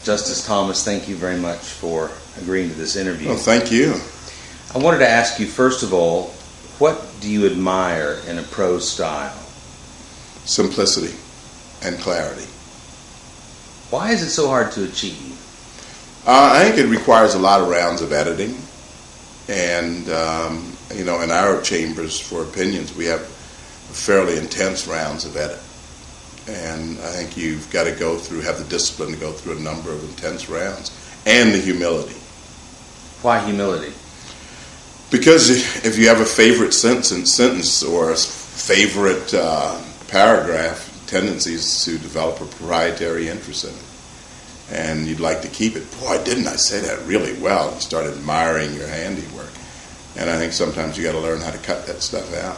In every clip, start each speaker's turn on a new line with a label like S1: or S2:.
S1: Justice Thomas, thank you very much for agreeing to this interview.
S2: Well, thank you.
S1: I wanted to ask you, first of all, what do you admire in a prose style?
S2: Simplicity and clarity.
S1: Why is it so hard to achieve?
S2: I think it requires a lot of rounds of editing. And, in our chambers for opinions, we have fairly intense rounds of edit. And I think you've got to have the discipline to go through a number of intense rounds. And the humility.
S1: Why humility?
S2: Because if you have a favorite sentence or a favorite paragraph, tendencies to develop a proprietary interest in it. And you'd like to keep it. Boy, didn't I say that really well? You start admiring your handiwork. And I think sometimes you got to learn how to cut that stuff out.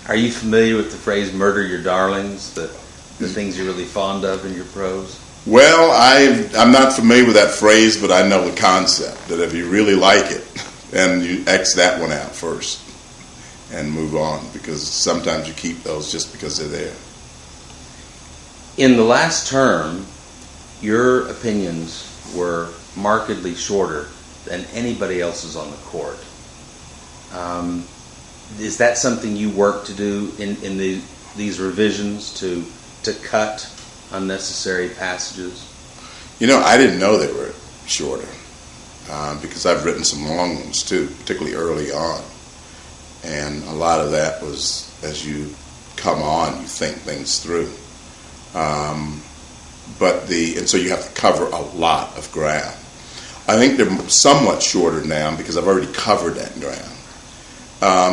S1: Are you familiar with the phrase "murder your darlings"? The things you're really fond of in your prose?
S2: Well, I'm not familiar with that phrase, but I know the concept that if you really like it, then you X that one out first and move on, because sometimes you keep those just because they're there.
S1: In the last term, your opinions were markedly shorter than anybody else's on the court. Is that something you work to do in these revisions to cut unnecessary passages?
S2: I didn't know they were shorter because I've written some long ones too, particularly early on. And a lot of that was, as you come on, you think things through. And so you have to cover a lot of ground. I think they're somewhat shorter now because I've already covered that ground.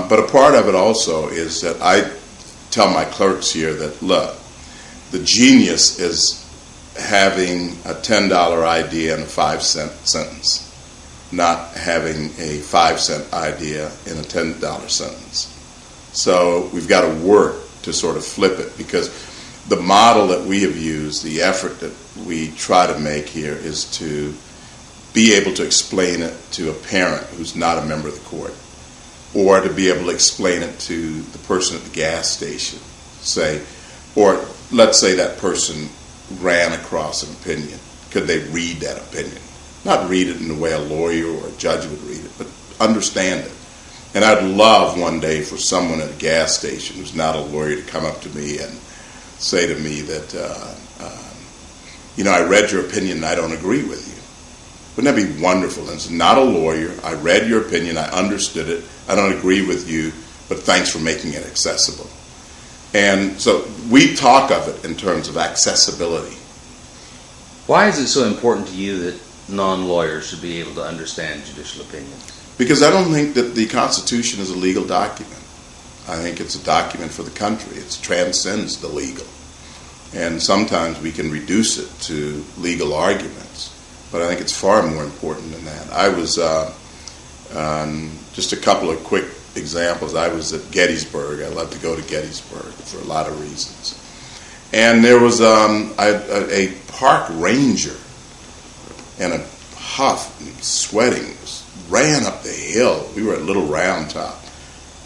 S2: But a part of it also is that I tell my clerks here that, look, the genius is having a $10 idea in a 5-cent sentence, not having a 5-cent idea in a $10 sentence. So we've got to work to sort of flip it, because the model that we have used, the effort that we try to make here, is to be able to explain it to a parent who's not a member of the court, or to be able to explain it to the person at the gas station, or let's say that person ran across an opinion. Could they read that opinion? Not read it in the way a lawyer or a judge would read it, but understand it. And I'd love one day for someone at a gas station who's not a lawyer to come up to me and say to me that, I read your opinion and I don't agree with you. Wouldn't that be wonderful? And it's not a lawyer. I read your opinion. I understood it. I don't agree with you, but thanks for making it accessible. And so we talk of it in terms of accessibility.
S1: Why is it so important to you that non-lawyers should be able to understand judicial opinions?
S2: Because I don't think that the Constitution is a legal document. I think it's a document for the country. It transcends the legal. And sometimes we can reduce it to legal arguments. But I think it's far more important than that. I was, just a couple of quick examples, I was at Gettysburg. I love to go to Gettysburg for a lot of reasons. And there was a park ranger in a huff, and he was sweating, ran up the hill. We were at Little Round Top.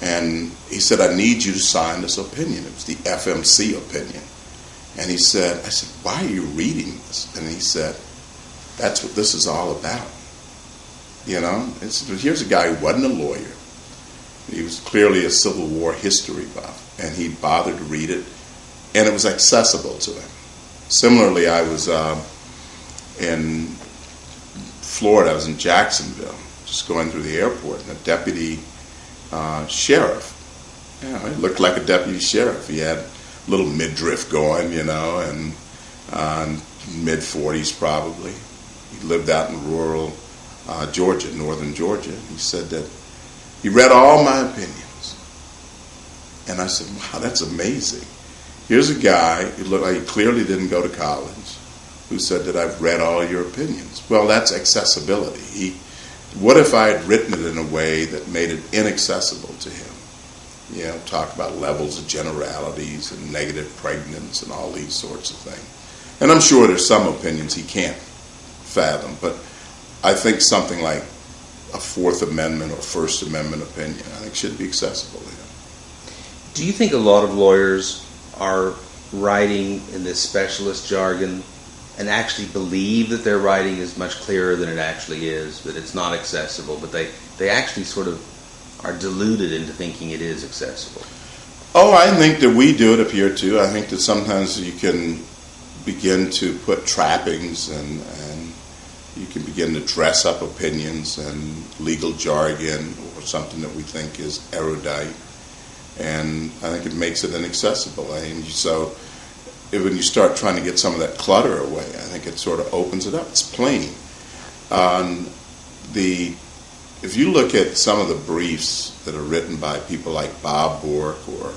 S2: And he said, I need you to sign this opinion. It was the FMC opinion. And I said, why are you reading this? And he said, that's what this is all about. Here's a guy who wasn't a lawyer. He was clearly a Civil War history buff, and he bothered to read it, and it was accessible to him. Similarly, I was in Florida. I was in Jacksonville, just going through the airport, and a deputy sheriff. He looked like a deputy sheriff. He had a little midriff going, and mid-40s probably. He lived out in rural Georgia, northern Georgia. He said that he read all my opinions. And I said, wow, that's amazing. Here's a guy who looked like he clearly didn't go to college, who said that I've read all your opinions. Well, that's accessibility. What if I had written it in a way that made it inaccessible to him? Talk about levels of generalities and negative pregnance and all these sorts of things. And I'm sure there's some opinions he can't fathom, but I think something like a Fourth Amendment or First Amendment opinion, I think, should be accessible to him.
S1: Do you think a lot of lawyers are writing in this specialist jargon, and actually believe that their writing is much clearer than it actually is, that it's not accessible, but they actually sort of are deluded into thinking it is accessible.
S2: Oh, I think that we do it up here too. I think that sometimes you can begin to put trappings and you can begin to dress up opinions and legal jargon or something that we think is erudite, and I think it makes it inaccessible. And so when you start trying to get some of that clutter away, I think it sort of opens it up. It's plain. If you look at some of the briefs that are written by people like Bob Bork or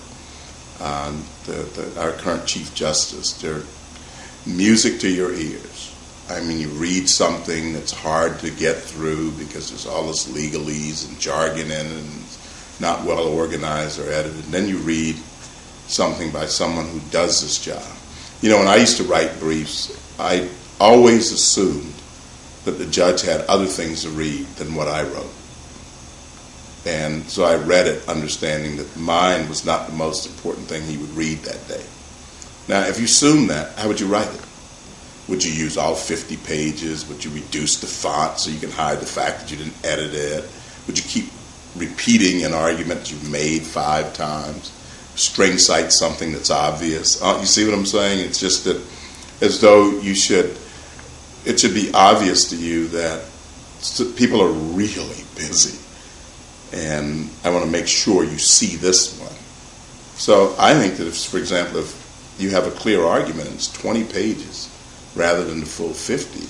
S2: our current Chief Justice, they're music to your ears. I mean, you read something that's hard to get through because there's all this legalese and jargon in it and it's not well organized or edited. And then you read something by someone who does this job. You know, when I used to write briefs, I always assumed that the judge had other things to read than what I wrote. And so I read it understanding that mine was not the most important thing he would read that day. Now, if you assume that, how would you write it? Would you use all 50 pages? Would you reduce the font so you can hide the fact that you didn't edit it? Would you keep repeating an argument that you've made 5 times? String cite something that's obvious? You see what I'm saying? It's just that as though it should be obvious to you that people are really busy. And I want to make sure you see this one. So I think that if, for example, if you have a clear argument and it's 20 pages rather than the full 50,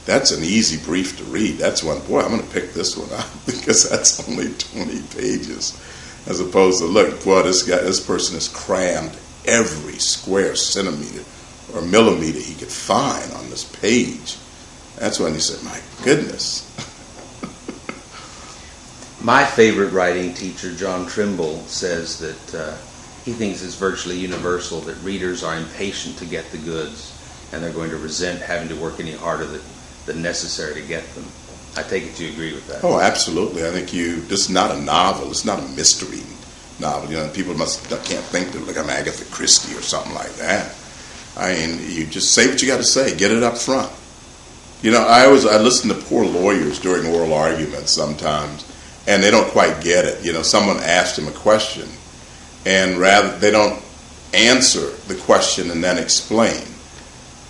S2: that's an easy brief to read. That's one, boy, I'm going to pick this one out because that's only 20 pages. As opposed to, look, boy, this person has crammed every square centimeter or millimeter he could find on this page. That's when you said, my goodness.
S1: My favorite writing teacher, John Trimble, says that he thinks it's virtually universal that readers are impatient to get the goods and they're going to resent having to work any harder than necessary to get them. I take it you agree with that.
S2: Oh, absolutely. I think this is not a novel. It's not a mystery novel. You know, people can't think that like I'm Agatha Christie or something like that. I mean, you just say what you got to say. Get it up front. You know, I listen to poor lawyers during oral arguments sometimes, and they don't quite get it. You know, someone asked them a question, and rather they don't answer the question and then explain.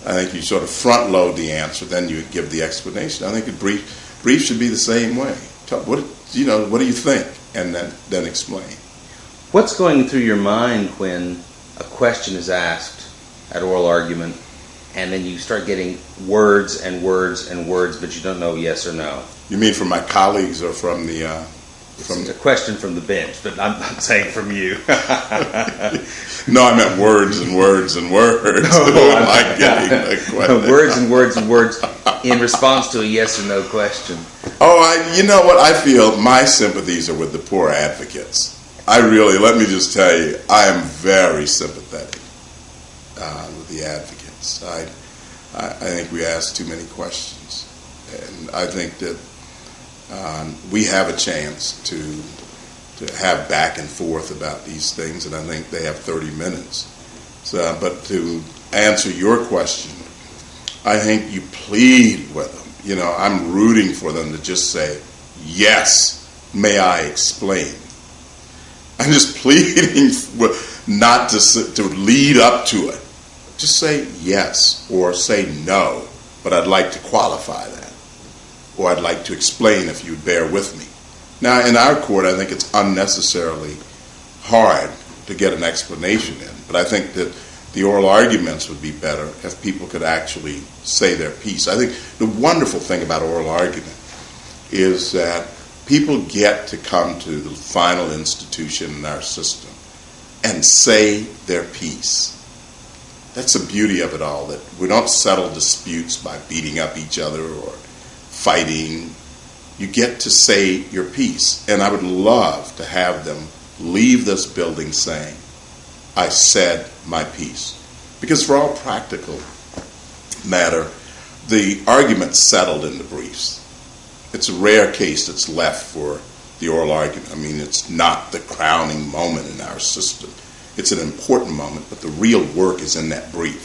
S2: I think you sort of front load the answer, then you give the explanation. I think a brief should be the same way. What do you think, and then explain.
S1: What's going through your mind when a question is asked at oral argument, and then you start getting words and words and words, but you don't know yes or no?
S2: You mean from my colleagues or from the?
S1: It's a question from the bench, but I'm not saying from you.
S2: No, I meant words and words and words. Oh, like getting a question.
S1: Words and words and words in response to a yes or no question.
S2: Oh, you know what? I feel my sympathies are with the poor advocates. Let me just tell you, I am very sympathetic with the advocates. I think we ask too many questions. And I think that we have a chance to have back and forth about these things, and I think they have 30 minutes. So, but to answer your question, I think you plead with them. You know, I'm rooting for them to just say, yes, may I explain? I'm just pleading not to lead up to it. Just say yes or say no, but I'd like to qualify that. Or I'd like to explain if you'd bear with me. Now, in our court, I think it's unnecessarily hard to get an explanation in, but I think that the oral arguments would be better if people could actually say their piece. I think the wonderful thing about oral argument is that people get to come to the final institution in our system and say their piece. That's the beauty of it all, that we don't settle disputes by beating up each other or fighting. You get to say your piece. And I would love to have them leave this building saying, I said my piece. Because for all practical matter, the argument's settled in the briefs. It's a rare case that's left for the oral argument. I mean, it's not the crowning moment in our system. It's an important moment, but the real work is in that brief.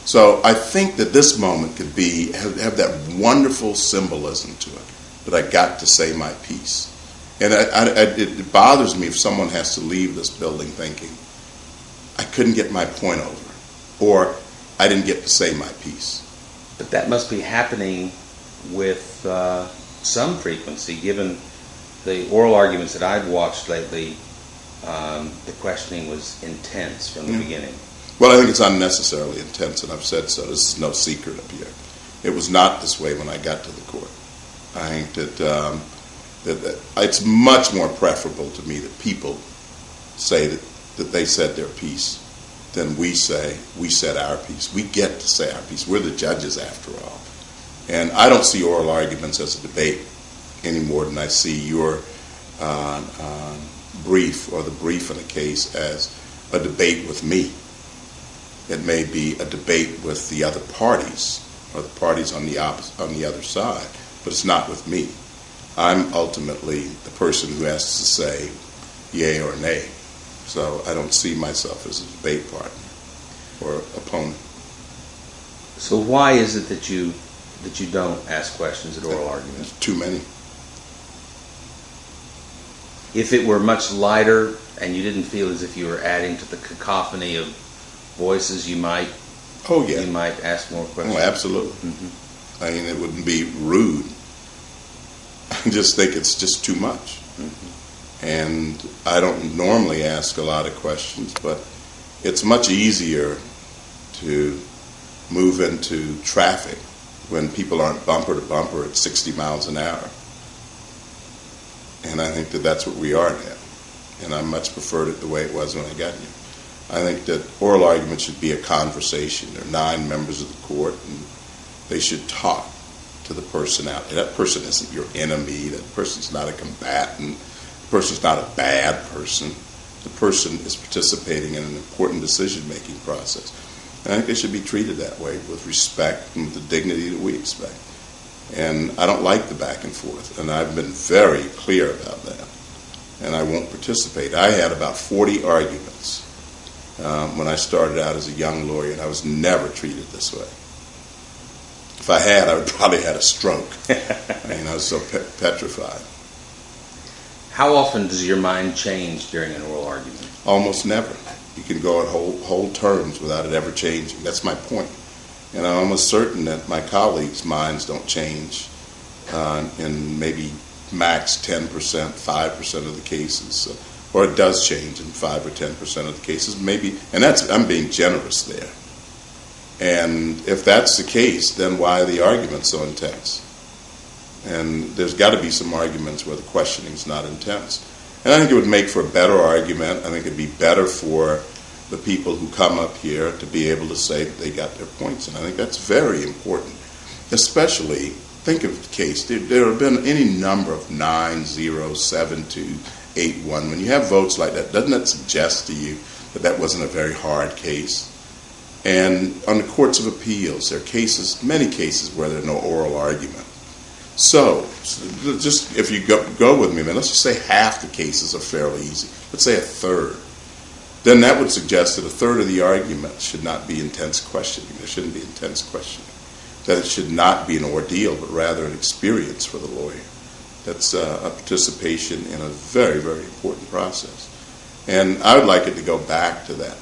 S2: So I think that this moment could have that wonderful symbolism to it, that I got to say my piece. And it bothers me if someone has to leave this building thinking, I couldn't get my point over, or I didn't get to say my piece.
S1: But that must be happening with some frequency, given the oral arguments that I've watched lately. The questioning was intense from the beginning.
S2: Well, I think it's unnecessarily intense, and I've said so. This is no secret up here. It was not this way when I got to the court. I think that it's much more preferable to me that people say that they said their piece than we say we said our piece. We get to say our piece. We're the judges, after all. And I don't see oral arguments as a debate any more than I see your brief or the brief in a case as a debate with me. It may be a debate with the other parties or the parties on the other side, but it's not with me. I'm ultimately the person who has to say yay or nay. So I don't see myself as a debate partner or opponent.
S1: So why is it that you don't ask questions at oral arguments?
S2: Too many.
S1: If it were much lighter and you didn't feel as if you were adding to the cacophony of voices, you might ask more questions.
S2: Oh, absolutely. Mm-hmm. I mean, it wouldn't be rude. I just think it's just too much. Mm-hmm. And I don't normally ask a lot of questions, but it's much easier to move into traffic when people aren't bumper to bumper at 60 miles an hour. And I think that that's what we are now. And I much preferred it the way it was when I got here. I think that oral argument should be a conversation. There are 9 members of the court, and they should talk to the person out there. That person isn't your enemy. That person's not a combatant. The person's not a bad person. The person is participating in an important decision-making process. And I think they should be treated that way, with respect and with the dignity that we expect. And I don't like the back and forth, and I've been very clear about that. And I won't participate. I had about 40 arguments when I started out as a young lawyer, and I was never treated this way. If I had, I would probably had a stroke. I mean, I was so petrified.
S1: How often does your mind change during an oral argument?
S2: Almost never. You can go at whole terms without it ever changing. That's my point. And I'm almost certain that my colleagues' minds don't change in maybe max 10%, 5% of the cases. Or it does change in 5 or 10% of the cases, maybe. And I'm being generous there. And if that's the case, then why are the arguments so intense? And there's got to be some arguments where the questioning is not intense. And I think it would make for a better argument. I think it would be better for the people who come up here to be able to say that they got their points. And I think that's very important. Especially, think of the case. There have been any number of 9-0, 7-2, 8-1. When you have votes like that, doesn't that suggest to you that that wasn't a very hard case? And on the courts of appeals, there are many cases where there are no oral argument. So just if you go with me, man, let's just say half the cases are fairly easy. Let's say a third. Then that would suggest that a third of the argument should not be intense questioning. There shouldn't be intense questioning. That it should not be an ordeal, but rather an experience for the lawyer. That's a participation in a very, very important process. And I would like it to go back to that.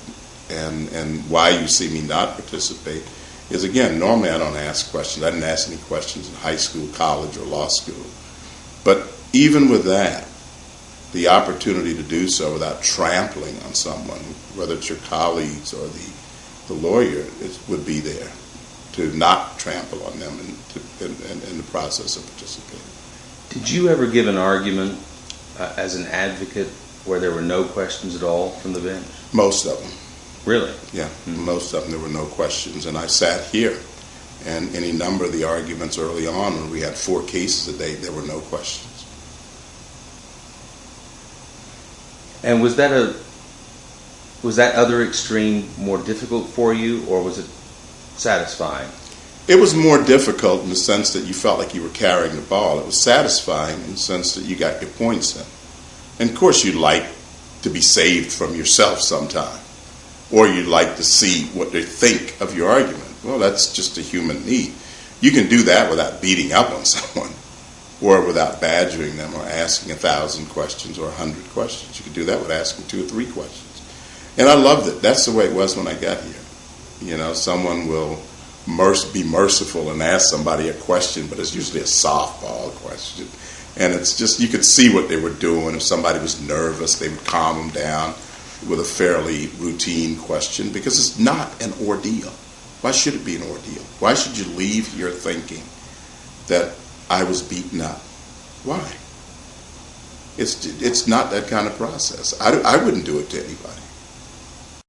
S2: And why you see me not participate is, again, normally I don't ask questions. I didn't ask any questions in high school, college, or law school. But even with that, the opportunity to do so without trampling on someone, whether it's your colleagues or the lawyer, would be there to not trample on them in the process of participating.
S1: Did you ever give an argument as an advocate where there were no questions at all from the bench?
S2: Most of them.
S1: Really?
S2: Yeah, most of them there were no questions. And I sat here, and any number of the arguments early on, when we had 4 cases a day, there were no questions.
S1: And was that other extreme more difficult for you, or was it satisfying?
S2: It was more difficult in the sense that you felt like you were carrying the ball. It was satisfying in the sense that you got your points in. And of course you'd like to be saved from yourself sometime. Or you'd like to see what they think of your argument. Well, that's just a human need. You can do that without beating up on someone, or without badgering them, or asking 1,000 questions or 100 questions. You can do that with asking 2 or 3 questions. And I loved it. That's the way it was when I got here. You know, someone will be merciful and ask somebody a question, but it's usually a softball question. And it's just, you could see what they were doing. If somebody was nervous, they would calm them down with a fairly routine question, because it's not an ordeal. Why should it be an ordeal? Why should you leave here thinking that I was beaten up? Why? It's not that kind of process. I wouldn't do it to anybody.